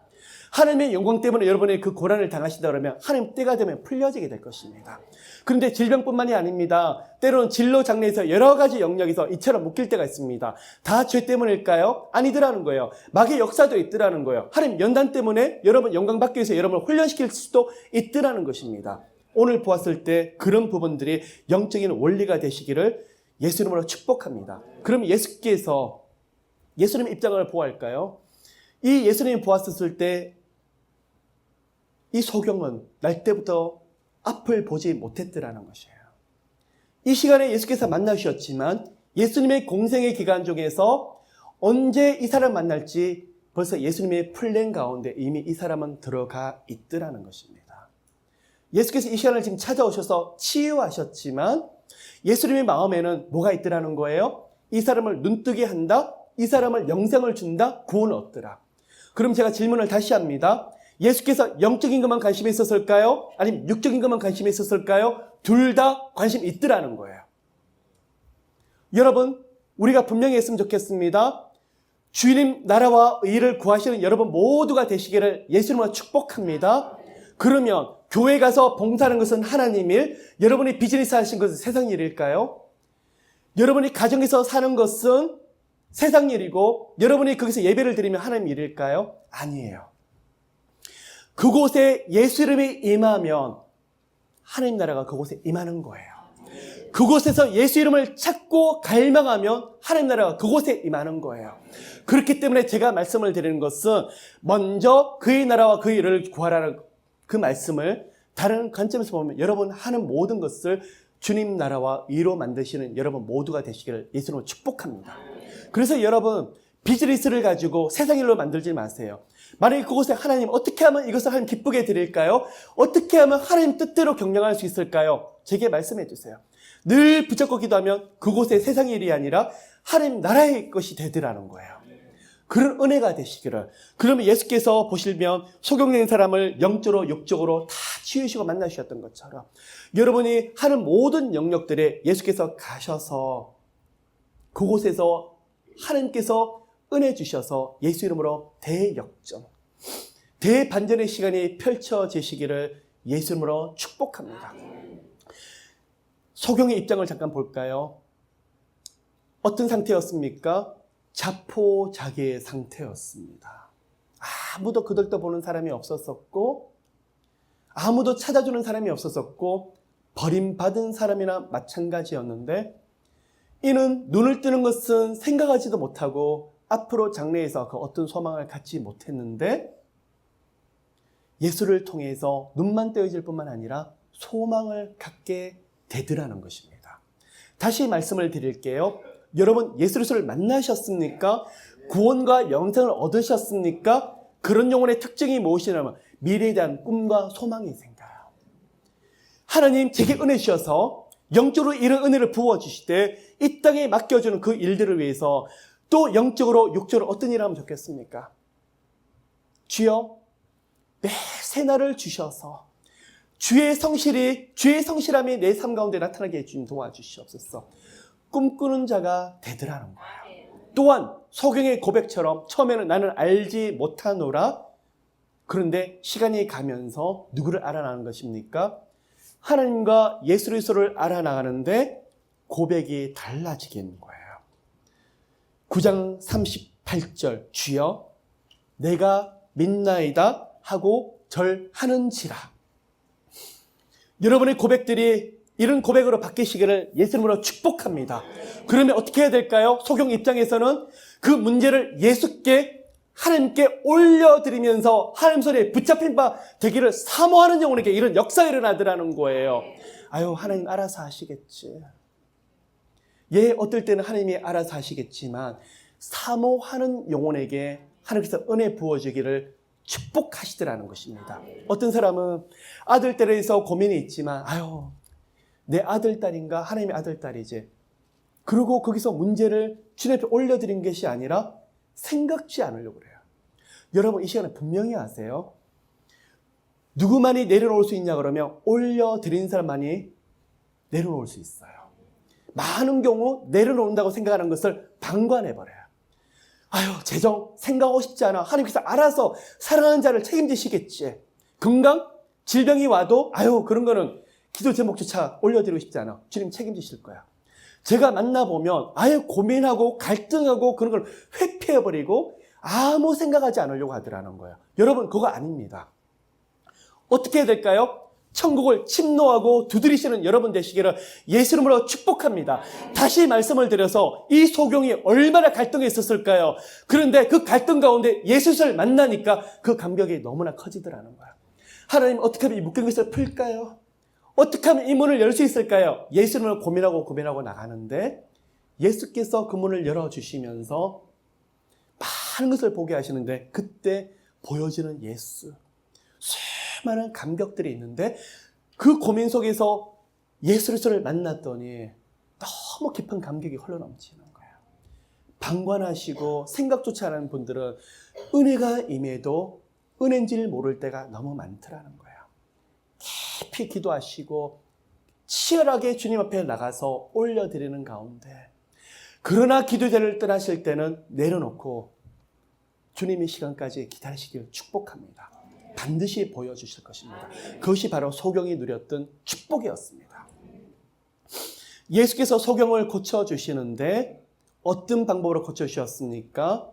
하나님의 영광 때문에 여러분이 그 고난을 당하신다 그러면 하나님 때가 되면 풀려지게 될 것입니다. 그런데 질병뿐만이 아닙니다. 때로는 진로 장래에서 여러 가지 영역에서 이처럼 묶일 때가 있습니다. 다 죄 때문일까요? 아니더라는 거예요. 마귀의 역사도 있더라는 거예요. 하나님 연단 때문에 여러분 영광 받기 위해서 여러분을 훈련시킬 수도 있더라는 것입니다. 오늘 보았을 때 그런 부분들이 영적인 원리가 되시기를 예수 이름으로 축복합니다. 그럼 예수께서 예수님의 입장을 보호할까요? 이 예수님이 보았을 때 이 소경은 날 때부터 앞을 보지 못했더라는 것이에요. 이 시간에 예수께서 만나주셨지만 예수님의 공생의 기간 중에서 언제 이 사람 만날지 벌써 예수님의 플랜 가운데 이미 이 사람은 들어가 있더라는 것입니다. 예수께서 이 시간을 지금 찾아오셔서 치유하셨지만 예수님의 마음에는 뭐가 있더라는 거예요? 이 사람을 눈뜨게 한다? 이 사람을 영생을 준다? 구원을 얻더라. 그럼 제가 질문을 다시 합니다. 예수께서 영적인 것만 관심이 있었을까요? 아니면 육적인 것만 관심이 있었을까요? 둘 다 관심이 있더라는 거예요. 여러분, 우리가 분명히 했으면 좋겠습니다. 주님 나라와 의를 구하시는 여러분 모두가 되시기를 예수님으로 축복합니다. 그러면 교회 가서 봉사하는 것은 하나님 일, 여러분이 비즈니스 하신 것은 세상 일일까요? 여러분이 가정에서 사는 것은 세상 일이고 여러분이 거기서 예배를 드리면 하나님 일일까요? 아니에요. 그곳에 예수 이름이 임하면 하나님 나라가 그곳에 임하는 거예요. 그곳에서 예수 이름을 찾고 갈망하면 하나님 나라가 그곳에 임하는 거예요. 그렇기 때문에 제가 말씀을 드리는 것은 먼저 그의 나라와 그의 일을 구하라는 그 말씀을 다른 관점에서 보면 여러분 하는 모든 것을 주님 나라와 의로 만드시는 여러분 모두가 되시기를 예수님으로 축복합니다. 그래서 여러분 비즈니스를 가지고 세상 일로 만들지 마세요. 만약에 그곳에 하나님 어떻게 하면 이것을 하나님 기쁘게 드릴까요? 어떻게 하면 하나님 뜻대로 경영할 수 있을까요? 제게 말씀해 주세요. 늘 붙잡고 기도하면 그곳에 세상 일이 아니라 하나님 나라의 것이 되더라는 거예요. 그런 은혜가 되시기를. 그러면 예수께서 보시면 소경된 사람을 영적으로 육적으로 다 치유시고 만나주셨던 것처럼 여러분이 하는 모든 영역들에 예수께서 가셔서 그곳에서 하나님께서 은혜 주셔서 예수 이름으로 대역전, 대반전의 시간이 펼쳐지시기를 예수 이름으로 축복합니다. 소경의 입장을 잠깐 볼까요? 어떤 상태였습니까? 자포자기의 상태였습니다. 아무도 그들도 보는 사람이 없었었고 아무도 찾아주는 사람이 없었었고 버림받은 사람이나 마찬가지였는데 이는 눈을 뜨는 것은 생각하지도 못하고 앞으로 장래에서 그 어떤 소망을 갖지 못했는데 예수를 통해서 눈만 떼어질 뿐만 아니라 소망을 갖게 되더라는 것입니다. 다시 말씀을 드릴게요. 여러분 예수 그리스도를 만나셨습니까? 구원과 영생을 얻으셨습니까? 그런 영혼의 특징이 무엇이냐면 미래에 대한 꿈과 소망이 생겨요. 하나님 제게 은혜 주셔서 영적으로 이런 은혜를 부어주시되 이 땅에 맡겨주는 그 일들을 위해서 또 영적으로 육적으로 어떤 일을 하면 좋겠습니까? 주여 매 새날을 주셔서 주의 성실함이 내 삶 가운데 나타나게 해주님 도와주시옵소서. 꿈꾸는 자가 되더라는 거예요. 또한 소경의 고백처럼 처음에는 나는 알지 못하노라. 그런데 시간이 가면서 누구를 알아나는 것입니까? 하나님과 예수 그리스도를 알아나가는데 고백이 달라지겠는 거예요. 9장 38절 주여 내가 믿나이다 하고 절하는지라. 여러분의 고백들이 이런 고백으로 바뀌시기를 예수님으로 축복합니다. 그러면 어떻게 해야 될까요? 소경 입장에서는 그 문제를 예수께 하나님께 올려드리면서 하나님 손에 붙잡힌 바 되기를 사모하는 영혼에게 이런 역사가 일어나더라는 거예요. 아유, 하나님 알아서 하시겠지. 예, 어떨 때는 하나님이 알아서 하시겠지만 사모하는 영혼에게 하나님께서 은혜 부어주기를 축복하시더라는 것입니다. 어떤 사람은 아들, 딸에 대해서 고민이 있지만 아유, 내 아들, 딸인가? 하나님의 아들, 딸이지. 그리고 거기서 문제를 주님 앞에 올려드린 것이 아니라 생각지 않으려고 그래요. 여러분 이 시간에 분명히 아세요. 누구만이 내려놓을 수 있냐 그러면 올려드린 사람만이 내려놓을 수 있어요. 많은 경우 내려놓는다고 생각하는 것을 방관해버려요. 아유, 재정 생각하고 싶지 않아. 하나님께서 알아서 사랑하는 자를 책임지시겠지. 건강, 질병이 와도 아유, 그런 거는 기도 제목조차 올려드리고 싶지 않아. 주님 책임지실 거야. 제가 만나보면 아예 고민하고 갈등하고 그런 걸 회피해버리고 아무 생각하지 않으려고 하더라는 거예요. 여러분 그거 아닙니다. 어떻게 해야 될까요? 천국을 침노하고 두드리시는 여러분 되시기를 예수 이름으로 축복합니다. 다시 말씀을 드려서 이 소경이 얼마나 갈등에 있었을까요? 그런데 그 갈등 가운데 예수를 만나니까 그 감격이 너무나 커지더라는 거예요. 하나님 어떻게 하면 이 묶인 것을 풀까요? 어떻게 하면 이 문을 열 수 있을까요? 예수님을 고민하고 나가는데 예수께서 그 문을 열어주시면서 많은 것을 보게 하시는데 그때 보여지는 예수. 수많은 감격들이 있는데 그 고민 속에서 예수 그리스도를 만났더니 너무 깊은 감격이 흘러넘치는 거예요. 방관하시고 생각조차 않은 분들은 은혜가 임해도 은혜인지를 모를 때가 너무 많더라는 거예요. 깊이 기도하시고 치열하게 주님 앞에 나가서 올려드리는 가운데 그러나 기도자를 떠나실 때는 내려놓고 주님의 시간까지 기다리시길 축복합니다. 반드시 보여주실 것입니다. 그것이 바로 소경이 누렸던 축복이었습니다. 예수께서 소경을 고쳐주시는데 어떤 방법으로 고쳐주셨습니까?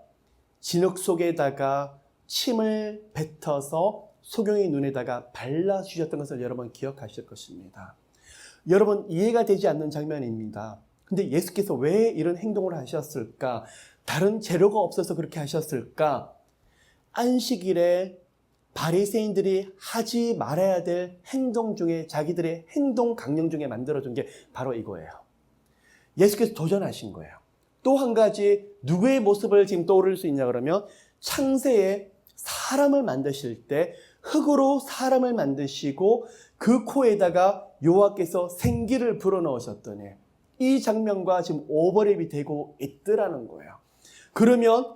진흙 속에다가 침을 뱉어서 소경의 눈에다가 발라주셨던 것을 여러분 기억하실 것입니다. 여러분 이해가 되지 않는 장면입니다. 근데 예수께서 왜 이런 행동을 하셨을까? 다른 재료가 없어서 그렇게 하셨을까? 안식일에 바리새인들이 하지 말아야 될 행동 중에 자기들의 행동 강령 중에 만들어준 게 바로 이거예요. 예수께서 도전하신 거예요. 또 한 가지 누구의 모습을 지금 떠오를 수 있냐 그러면 창세에 사람을 만드실 때 흙으로 사람을 만드시고 그 코에다가 여호와께서 생기를 불어넣으셨더니 이 장면과 지금 오버랩이 되고 있더라는 거예요. 그러면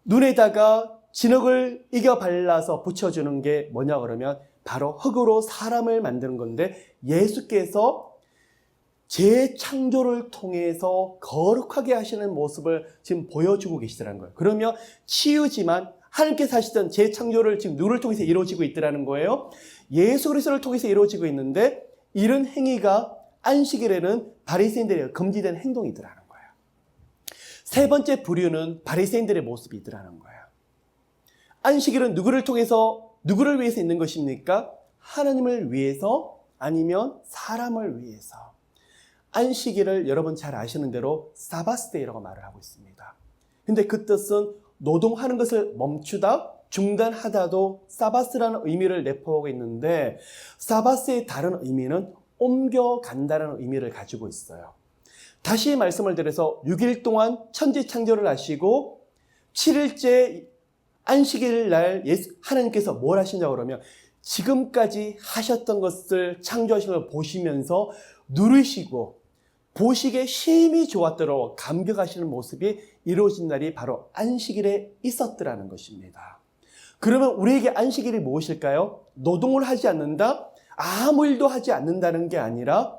눈에다가 진흙을 이겨 발라서 붙여주는 게 뭐냐 그러면 바로 흙으로 사람을 만드는 건데 예수께서 재창조를 통해서 거룩하게 하시는 모습을 지금 보여주고 계시더라는 거예요. 그러면 치유지만 하나님께서 하시던 재창조를 지금 누구를 통해서 이루어지고 있더라는 거예요. 예수 그리스도를 통해서 이루어지고 있는데 이런 행위가 안식일에는 바리새인들에게 금지된 행동이더라는 거예요. 세 번째 부류는 바리새인들의 모습이더라는 거예요. 안식일은 누구를 통해서 누구를 위해서 있는 것입니까? 하나님을 위해서 아니면 사람을 위해서. 안식일을 여러분 잘 아시는 대로 사바스데이라고 말을 하고 있습니다. 근데 그 뜻은 노동하는 것을 멈추다, 중단하다도 사바스라는 의미를 내포하고 있는데 사바스의 다른 의미는 옮겨간다는 의미를 가지고 있어요. 다시 말씀을 드려서 6일 동안 천지창조를 하시고 7일째 안식일 날 하나님께서 뭘 하시냐고 그러면 지금까지 하셨던 것을 창조하신 걸 보시면서 누리시고 보시기에 심히 좋았도록 감격하시는 모습이 이루어진 날이 바로 안식일에 있었더라는 것입니다. 그러면 우리에게 안식일이 무엇일까요? 노동을 하지 않는다? 아무 일도 하지 않는다는 게 아니라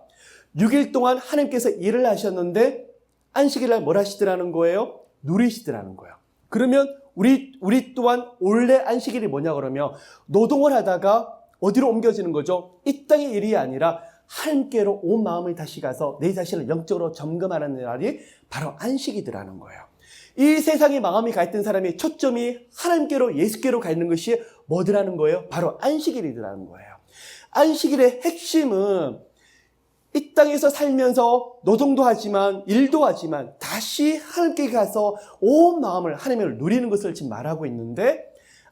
6일 동안 하나님께서 일을 하셨는데 안식일날 뭘 하시더라는 거예요? 누리시더라는 거예요. 그러면 우리 또한 원래 안식일이 뭐냐 그러면 노동을 하다가 어디로 옮겨지는 거죠? 이 땅의 일이 아니라 하나님께로 온 마음을 다시 가서 내 자신을 영적으로 점검하는 날이 바로 안식이더라는 거예요. 이 세상에 마음이 가 있던 사람이 초점이 하나님께로 예수께로 가 있는 것이 뭐더라는 거예요? 바로 안식일이더라는 거예요. 안식일의 핵심은 이 땅에서 살면서 노동도 하지만 일도 하지만 다시 하나님께 가서 온 마음을 하나님을 누리는 것을 지금 말하고 있는데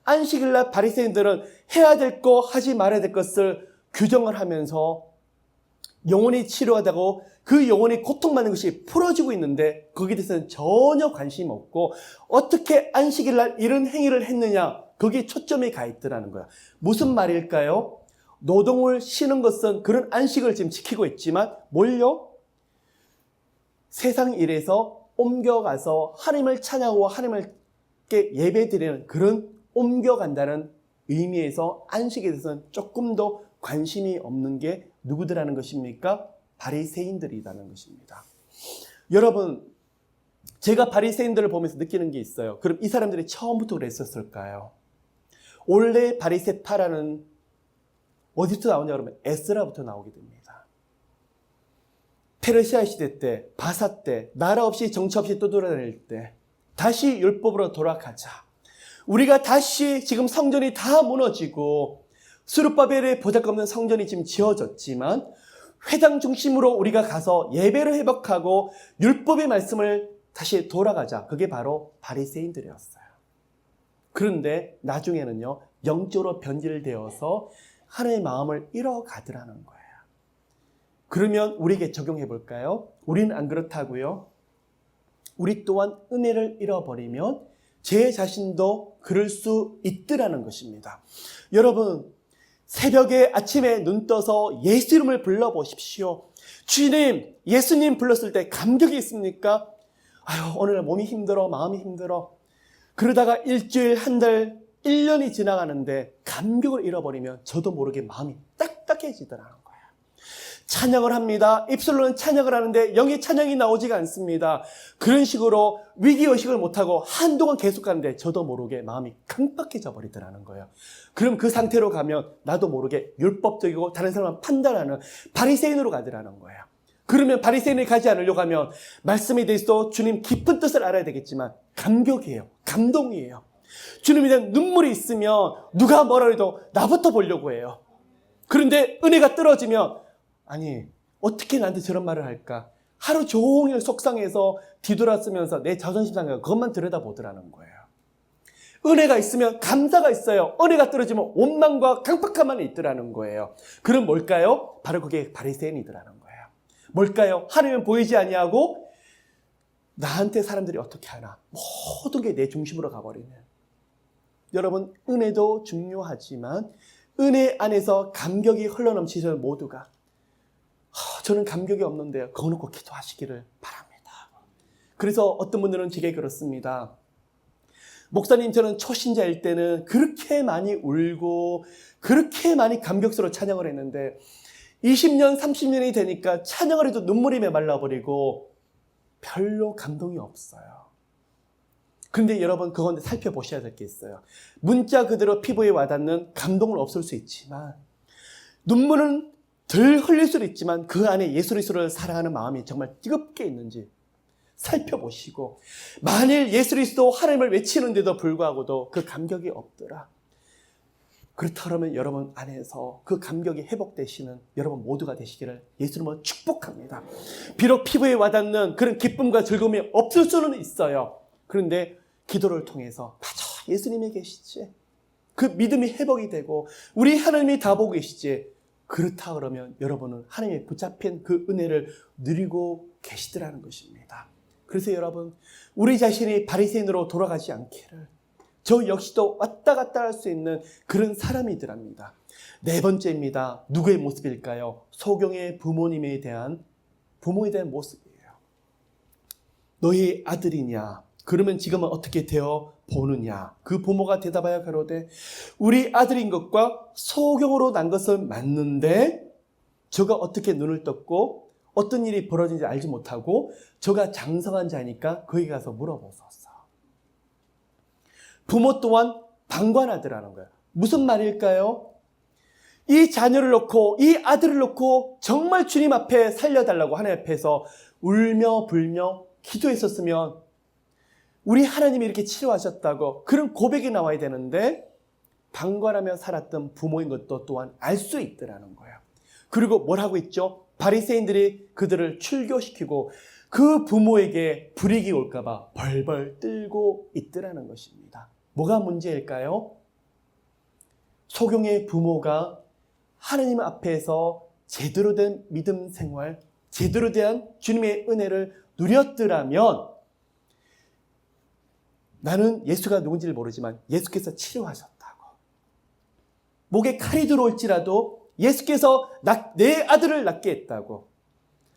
안식일날 바리새인들은 해야 될 거 하지 말아야 될 것을 규정을 하면서 영혼이 치료하다고 그 영혼이 고통받는 것이 풀어지고 있는데 거기에 대해서는 전혀 관심이 없고 어떻게 안식일날 이런 행위를 했느냐 거기에 초점이 가 있더라는 거야. 무슨 말일까요? 노동을 쉬는 것은 그런 안식을 지금 지키고 있지만 뭘요? 세상 일에서 옮겨가서 하나님을 찬양하고 하나님께 예배드리는 그런 옮겨간다는 의미에서 안식에 대해서는 조금 더 관심이 없는 게 누구들하는 것입니까? 바리새인들이라는 것입니다. 여러분, 제가 바리새인들을 보면서 느끼는 게 있어요. 그럼 이 사람들이 처음부터 그랬었을까요? 원래 바리새파라는 어디부터 나오냐 그러면 에스라부터 나오게 됩니다. 페르시아 시대 때, 바사 때, 나라 없이 정치 없이 떠돌아다닐 때 다시 율법으로 돌아가자. 우리가 다시 지금 성전이 다 무너지고 스룹바벨의 보잘것없는 성전이 지금 지어졌지만 회당 중심으로 우리가 가서 예배를 회복하고 율법의 말씀을 다시 돌아가자. 그게 바로 바리새인들이었어요. 그런데 나중에는요, 영적으로 변질되어서 하나님의 마음을 잃어가더라는 거예요. 그러면 우리에게 적용해 볼까요? 우리는 안 그렇다고요? 우리 또한 은혜를 잃어버리면 제 자신도 그럴 수 있더라는 것입니다. 여러분, 새벽에 아침에 눈 떠서 예수 이름을 불러보십시오. 주님, 예수님 불렀을 때 감격이 있습니까? 아유, 오늘 몸이 힘들어, 마음이 힘들어. 그러다가 일주일, 한 달, 1년이 지나가는데 감격을 잃어버리면 저도 모르게 마음이 딱딱해지더라는 거예요. 찬양을 합니다. 입술로는 찬양을 하는데 영의 찬양이 나오지가 않습니다. 그런 식으로 위기의식을 못하고 한동안 계속 가는데 저도 모르게 마음이 강박해져 버리더라는 거예요. 그럼 그 상태로 가면 나도 모르게 율법적이고 다른 사람을 판단하는 바리새인으로 가더라는 거예요. 그러면 바리새인이 가지 않으려고 하면 말씀에 대해서도 주님 깊은 뜻을 알아야 되겠지만 감격이에요. 감동이에요. 주님에 대한 눈물이 있으면 누가 뭐라 해도 나부터 보려고 해요. 그런데 은혜가 떨어지면 아니 어떻게 나한테 저런 말을 할까? 하루 종일 속상해서 뒤돌아쓰면서 내 자존심 상해서 그것만 들여다보더라는 거예요. 은혜가 있으면 감사가 있어요. 은혜가 떨어지면 원망과 강팍함만 있더라는 거예요. 그럼 뭘까요? 바로 그게 바리새인이더라는 거예요. 뭘까요? 하나님은 보이지 아니하고 나한테 사람들이 어떻게 하나 모든 게 내 중심으로 가버리는. 여러분, 은혜도 중요하지만 은혜 안에서 감격이 흘러넘치시는 모두가 저는 감격이 없는데요. 그거 놓고 기도하시기를 바랍니다. 그래서 어떤 분들은 제게 그렇습니다. 목사님, 저는 초신자일 때는 그렇게 많이 울고 그렇게 많이 감격스러워 찬양을 했는데 20년, 30년이 되니까 찬양을 해도 눈물이 메말라버리고 별로 감동이 없어요. 그런데 여러분, 그건 살펴보셔야 될 게 있어요. 문자 그대로 피부에 와닿는 감동은 없을 수 있지만 눈물은 덜 흘릴 수도 있지만 그 안에 예수 그리스도를 사랑하는 마음이 정말 뜨겁게 있는지 살펴보시고 만일 예수 그리스도 하나님을 외치는데도 불구하고도 그 감격이 없더라. 그렇다면 여러분 안에서 그 감격이 회복되시는 여러분 모두가 되시기를 예수님은 축복합니다. 비록 피부에 와닿는 그런 기쁨과 즐거움이 없을 수는 있어요. 그런데 기도를 통해서 맞아, 예수님이 계시지. 그 믿음이 회복이 되고 우리 하나님이 다 보고 계시지. 그렇다 그러면 여러분은 하나님의 붙잡힌 그 은혜를 누리고 계시더라는 것입니다. 그래서 여러분, 우리 자신이 바리새인으로 돌아가지 않기를 저 역시도 왔다 갔다 할 수 있는 그런 사람이더랍니다. 네 번째입니다. 누구의 모습일까요? 소경의 부모에 대한 모습이에요. 너희 아들이냐? 그러면 지금은 어떻게 되어 보느냐? 그 부모가 대답하여 가로되 우리 아들인 것과 소경으로 난 것은 맞는데 저가 어떻게 눈을 떴고 어떤 일이 벌어진지 알지 못하고 저가 장성한 자니까 거기 가서 물어보소서. 부모 또한 방관하더라는 거예요. 무슨 말일까요? 이 자녀를 놓고 이 아들을 놓고 정말 주님 앞에 살려달라고 하나님 앞에서 울며 불며 기도했었으면 우리 하나님이 이렇게 치료하셨다고 그런 고백이 나와야 되는데 방관하며 살았던 부모인 것도 또한 알 수 있더라는 거예요. 그리고 뭘 하고 있죠? 바리새인들이 그들을 출교시키고 그 부모에게 불이익이 올까 봐 벌벌 떨고 있더라는 것입니다. 뭐가 문제일까요? 소경의 부모가 하나님 앞에서 제대로 된 믿음 생활, 제대로 된 주님의 은혜를 누렸더라면 나는 예수가 누군지를 모르지만 예수께서 치료하셨다고. 목에 칼이 들어올지라도 예수께서 내 아들을 낫게 했다고.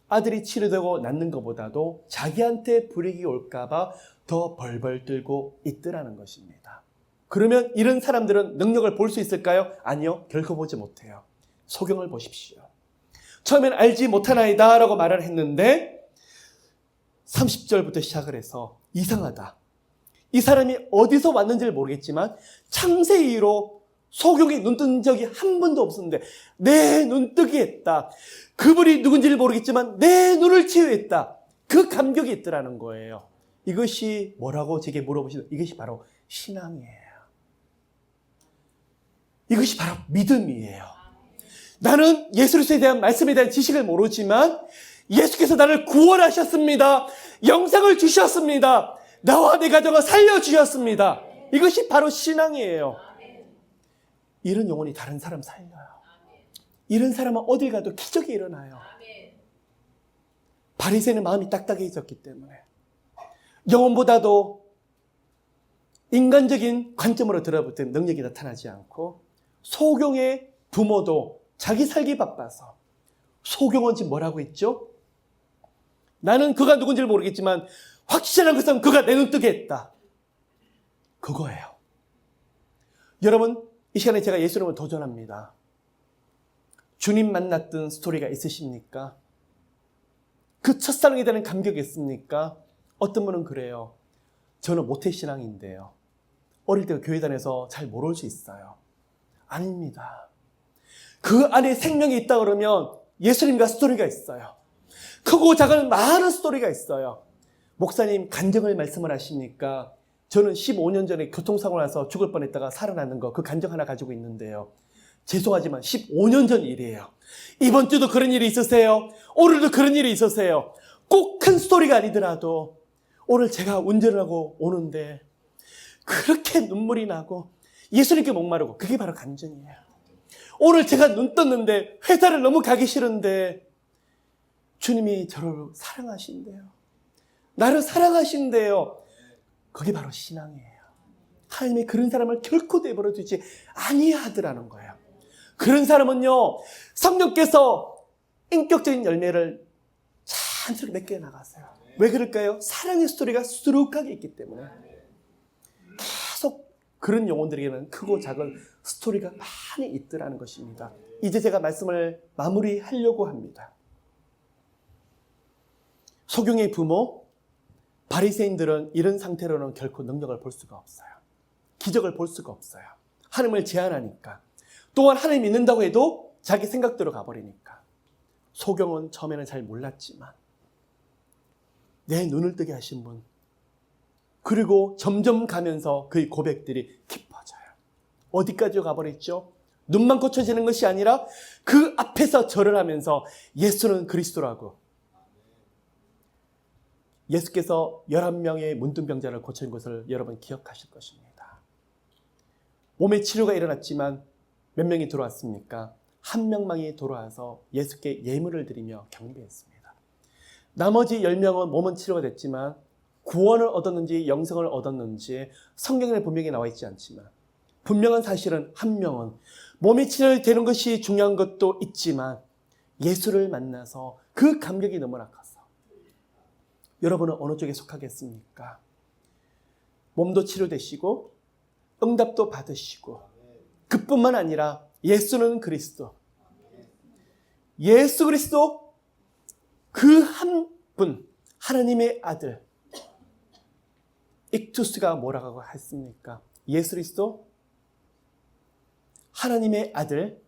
아들이 치료되고 낫는 것보다도 자기한테 불이익이 올까 봐 더 벌벌 떨고 있더라는 것입니다. 그러면 이런 사람들은 능력을 볼 수 있을까요? 아니요. 결코 보지 못해요. 소경을 보십시오. 처음엔 알지 못하나이다 라고 말을 했는데 30절부터 시작을 해서 이상하다. 이 사람이 어디서 왔는지를 모르겠지만 창세 이후로 소경이 눈 뜬 적이 한 번도 없었는데 내 눈뜨게 했다. 그분이 누군지를 모르겠지만 내 눈을 치유했다. 그 감격이 있더라는 거예요. 이것이 뭐라고 제게 물어보시는 이것이 바로 신앙이에요. 이것이 바로 믿음이에요. 나는 예수 그리스도에 대한 말씀에 대한 지식을 모르지만 예수께서 나를 구원하셨습니다. 영생을 주셨습니다. 나와 내 가정을 살려주셨습니다. 이것이 바로 신앙이에요. 이런 영혼이 다른 사람 살려요. 이런 사람은 어딜 가도 기적이 일어나요. 바리새인은 마음이 딱딱해졌기 때문에 영혼보다도 인간적인 관점으로 들어볼 때 능력이 나타나지 않고 소경의 부모도 자기 살기 바빠서 소경은 지금 뭐라고 했죠? 나는 그가 누군지를 모르겠지만 확실한 것은 그가 내 눈 뜨게 했다. 그거예요. 여러분 이 시간에 제가 예수님을 도전합니다. 주님 만났던 스토리가 있으십니까? 그 첫사랑에 대한 감격이 있습니까? 어떤 분은 그래요. 저는 모태신앙인데요. 어릴 때 교회 다녀서 잘 모를 수 있어요. 아닙니다. 그 안에 생명이 있다 그러면 예수님과 스토리가 있어요. 크고 작은 많은 스토리가 있어요. 목사님 간증을 말씀을 하십니까? 저는 15년 전에 교통사고를 나서 죽을 뻔했다가 살아나는 거 그 간증 하나 가지고 있는데요. 죄송하지만 15년 전 일이에요. 이번 주도 그런 일이 있으세요? 오늘도 그런 일이 있으세요? 꼭 큰 스토리가 아니더라도 오늘 제가 운전을 하고 오는데 그렇게 눈물이 나고 예수님께 목마르고 그게 바로 간증이에요. 오늘 제가 눈 떴는데 회사를 너무 가기 싫은데 주님이 저를 사랑하신대요. 나를 사랑하신대요. 그게 바로 신앙이에요. 하나님이 그런 사람을 결코 내버려 두지 아니하더라는 거예요. 그런 사람은요, 성령께서 인격적인 열매를 자연스럽게 맺게 나가세요. 왜 그럴까요? 사랑의 스토리가 수룩하게 있기 때문에. 계속 그런 영혼들에게는 크고 작은 스토리가 많이 있더라는 것입니다. 이제 제가 말씀을 마무리하려고 합니다. 소경의 부모, 바리새인들은 이런 상태로는 결코 능력을 볼 수가 없어요. 기적을 볼 수가 없어요. 하나님을 제한하니까. 또한 하나님 믿는다고 해도 자기 생각대로 가버리니까. 소경은 처음에는 잘 몰랐지만 내 눈을 뜨게 하신 분, 그리고 점점 가면서 그의 고백들이 깊어져요. 어디까지 가버렸죠? 눈만 고쳐지는 것이 아니라 그 앞에서 절을 하면서 예수는 그리스도라고. 예수께서 11명의 문둥병자를 고친 것을 여러분 기억하실 것입니다. 몸의 치료가 일어났지만 몇 명이 들어왔습니까? 한 명만이 돌아와서 예수께 예물을 드리며 경배했습니다. 나머지 10명은 몸은 치료가 됐지만 구원을 얻었는지 영생을 얻었는지 성경에 분명히 나와 있지 않지만 분명한 사실은 한 명은 몸이 치료되는 것이 중요한 것도 있지만 예수를 만나서 그 감격이 너무나 커서 여러분은 어느 쪽에 속하겠습니까? 몸도 치료되시고 응답도 받으시고 그뿐만 아니라 예수는 그리스도, 예수 그리스도 그 한 분, 하나님의 아들 익투스가 뭐라고 했습니까? 예수 그리스도 하나님의 아들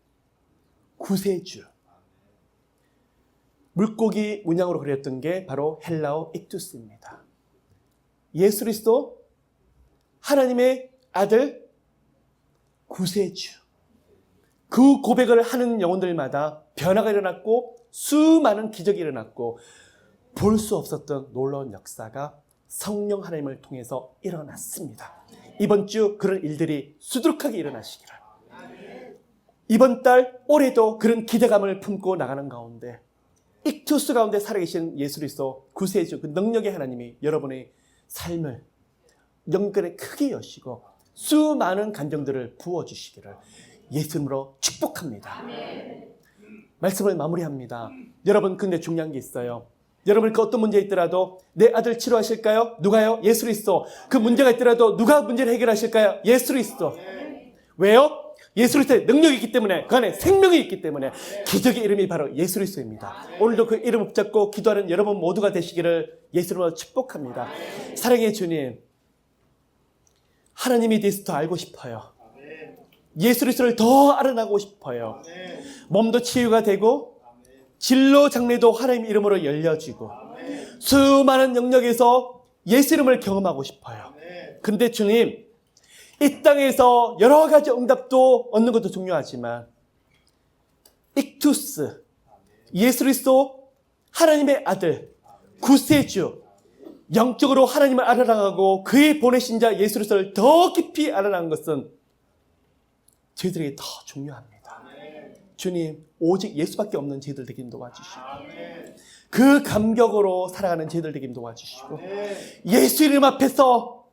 구세주. 물고기 문양으로 그렸던 게 바로 헬라어 익투스입니다. 예수 그리스도 하나님의 아들 구세주. 그 고백을 하는 영혼들마다 변화가 일어났고 수많은 기적이 일어났고 볼 수 없었던 놀라운 역사가 성령 하나님을 통해서 일어났습니다. 이번 주 그런 일들이 수두룩하게 일어나시기를. 이번 달 올해도 그런 기대감을 품고 나가는 가운데 익투스 가운데 살아계신 예수 그리스도 구세주 그 능력의 하나님이 여러분의 삶을 영권에 크게 여시고 수많은 간정들을 부어주시기를 예수님으로 축복합니다. 말씀을 마무리합니다. 여러분 근데 중요한 게 있어요. 여러분 그 어떤 문제 있더라도 내 아들 치료하실까요? 누가요? 예수 그리스도. 그 문제가 있더라도 누가 문제를 해결하실까요? 예수 그리스도. 왜요? 예수 그리스도의 능력이 있기 때문에 그 안에 생명이 있기 때문에 기적의 이름이 바로 예수 그리스도입니다. 오늘도 그 이름 붙잡고 기도하는 여러분 모두가 되시기를 예수님으로 축복합니다. 사랑의 주님, 하나님에 대해서 더 알고 싶어요. 예수 그리스도를 더 알아나고 싶어요. 몸도 치유가 되고 진로 장래도 하나님 이름으로 열려지고 수많은 영역에서 예수 이름을 경험하고 싶어요. 근데 주님, 이 땅에서 여러 가지 응답도 얻는 것도 중요하지만 익투스, 예수 그리스도 하나님의 아들, 구세주, 영적으로 하나님을 알아나가고 그의 보내신 자 예수 그리스도를 더 깊이 알아나는 것은 저희들에게 더 중요합니다. 주님, 오직 예수밖에 없는 저희들 되게 도와주시고 그 감격으로 살아가는 저희들 되게 도와주시고 예수 이름 앞에서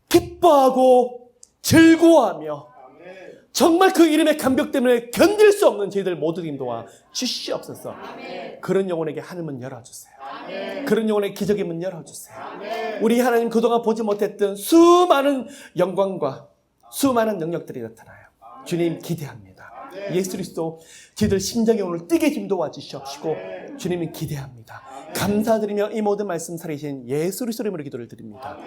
기뻐하고 즐거워하며 정말 그 이름의 감격 때문에 견딜 수 없는 저희들 모두 되게 도와주시옵소서. 그런 영혼에게 하늘문 열어주세요. 그런 영혼의 기적의 문 열어주세요. 우리 하나님 그동안 보지 못했던 수많은 영광과 수많은 능력들이 나타나요. 주님 기대합니다. 예수 그리스도 저희들 심장이 오늘 뛰게 좀 도와주시옵시고 주님은 기대합니다. 감사드리며 이 모든 말씀 살리신 예수 그리스도 이름으로 기도를 드립니다.